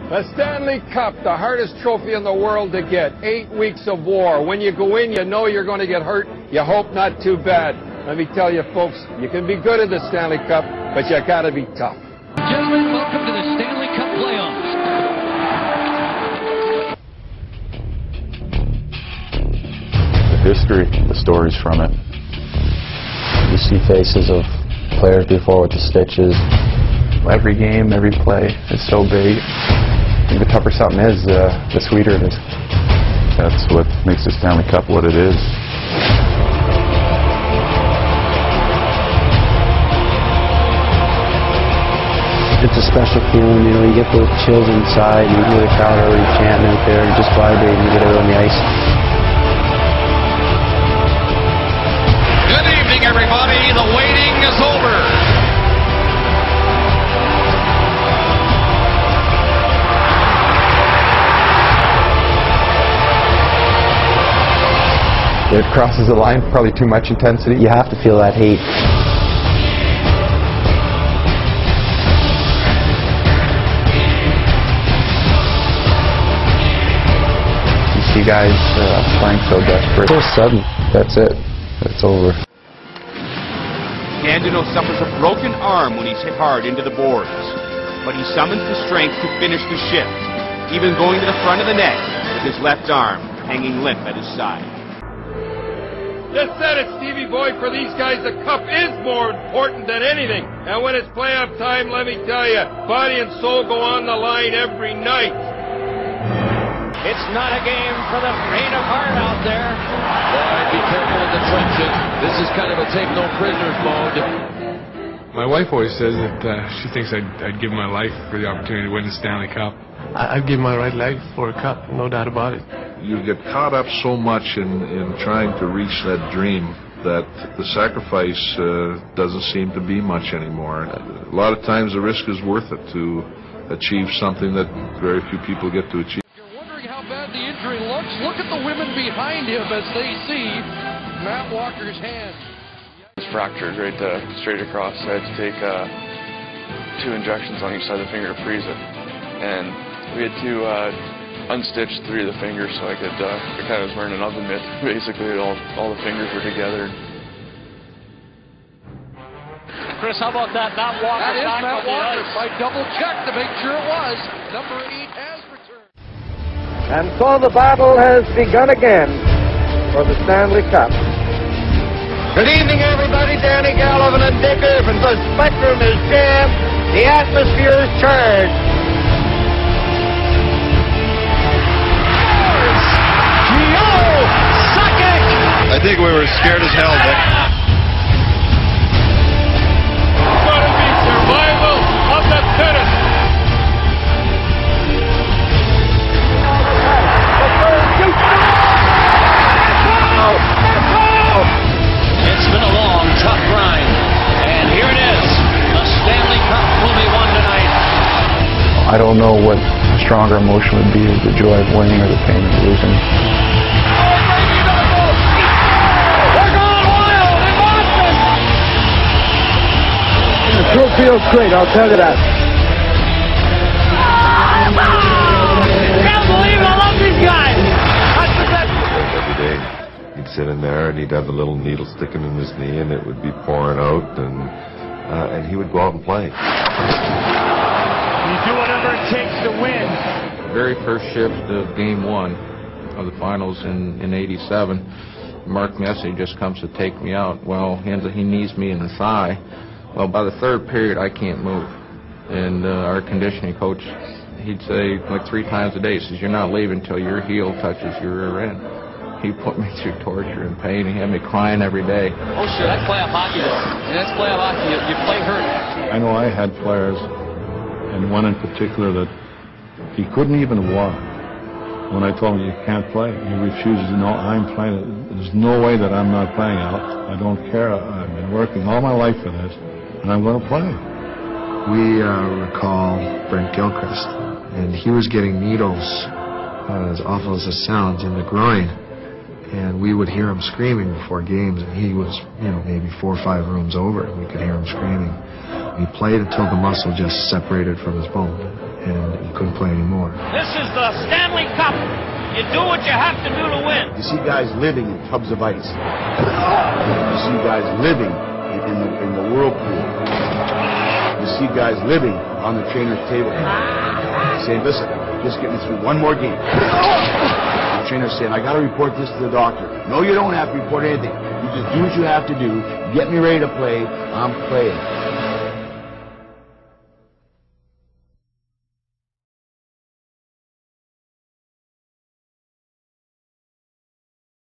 The Stanley Cup, the hardest trophy in the world to get. 8 weeks of war. When you go in, you know you're going to get hurt. You hope not too bad. Let me tell you, folks, you can be good at the Stanley Cup, but you got to be tough. Gentlemen, welcome to the Stanley Cup playoffs. The history, the stories from it. You see faces of players before with the stitches. Every game, every play is so big. The tougher something is, the sweeter it is. That's what makes the Stanley Cup what it is. It's a special feeling, you know, you get those chills inside, you hear the crowd already chanting out there, just vibrating to get out on the ice. Good evening, everybody. The waiting is over. It crosses the line, probably too much intensity. You have to feel that hate. You see guys playing so desperate. So sudden. That's it. It's over. Gandino suffers a broken arm when he's hit hard into the boards, but he summons the strength to finish the shift, even going to the front of the net with his left arm hanging limp at his side. Just said it, Stevie boy, for these guys the cup is more important than anything. And when it's playoff time, let me tell you, body and soul go on the line every night. It's not a game for the faint of heart out there. Boy, be careful in the trenches. This is kind of a take no prisoners mode. My wife always says that she thinks I'd give my life for the opportunity to win the Stanley Cup. I'd give my right leg for a cup, no doubt about it. You get caught up so much in trying to reach that dream that the sacrifice doesn't seem to be much anymore. A lot of times the risk is worth it to achieve something that very few people get to achieve. You're wondering how bad the injury looks? Look at the women behind him as they see Matt Walker's hand. It's fractured straight across. I had to take 2 injections on each side of the finger to freeze it. And we had to unstitch 3 of the fingers so I could, it kind of was wearing an oven mitt. Basically, all the fingers were together. Chris, how about that? Matt Walker. That is Matt Walker. I double-checked to make sure it was. Number 8 has returned. And so the battle has begun again for the Stanley Cup. Good evening, everybody. Danny Gallivan and Dick Evans. The spectrum is jammed. The atmosphere is charged. I think we were scared as hell, Dick. It's going to be survival of the fittest. It's been a long, tough grind. And here it is. The Stanley Cup will be won tonight. I don't know what a stronger emotion would be, the joy of winning or the pain of losing. The crew feels great, I'll tell you that. Can't believe I love these guys. That's the best. Every day he'd sit in there and he'd have the little needle sticking in his knee and it would be pouring out and he would go out and play. You do whatever it takes to win. The very first shift of Game 1 of the finals in '87, Mark Messier just comes to take me out. Well, he knees me in the thigh. Well, by the 3rd period, I can't move. And our conditioning coach, he'd say like 3 times a day, he says, you're not leaving until your heel touches your rear end. He put me through torture and pain. He had me crying every day. Oh, sure, that's playoff hockey, though. And that's playoff hockey. You play hurt. I know I had players, and one in particular that he couldn't even walk. When I told him you can't play, he refuses. No, I'm playing. There's no way that I'm not playing out. I don't care. I've been working all my life for this, and I'm going to play. We recall Brent Gilchrist, and he was getting needles, as awful as it sounds, in the groin. And we would hear him screaming before games, and he was, maybe 4 or 5 rooms over, and we could hear him screaming. He played until the muscle just separated from his bone. and he couldn't play anymore. This is the Stanley Cup. You do what you have to do to win. You see guys living in tubs of ice. You see guys living in the whirlpool. You see guys living on the trainer's table, saying, "Listen, just get me through one more game." The trainer's saying, "I got to report this to the doctor." "No, you don't have to report anything. You just do what you have to do. Get me ready to play. I'm playing."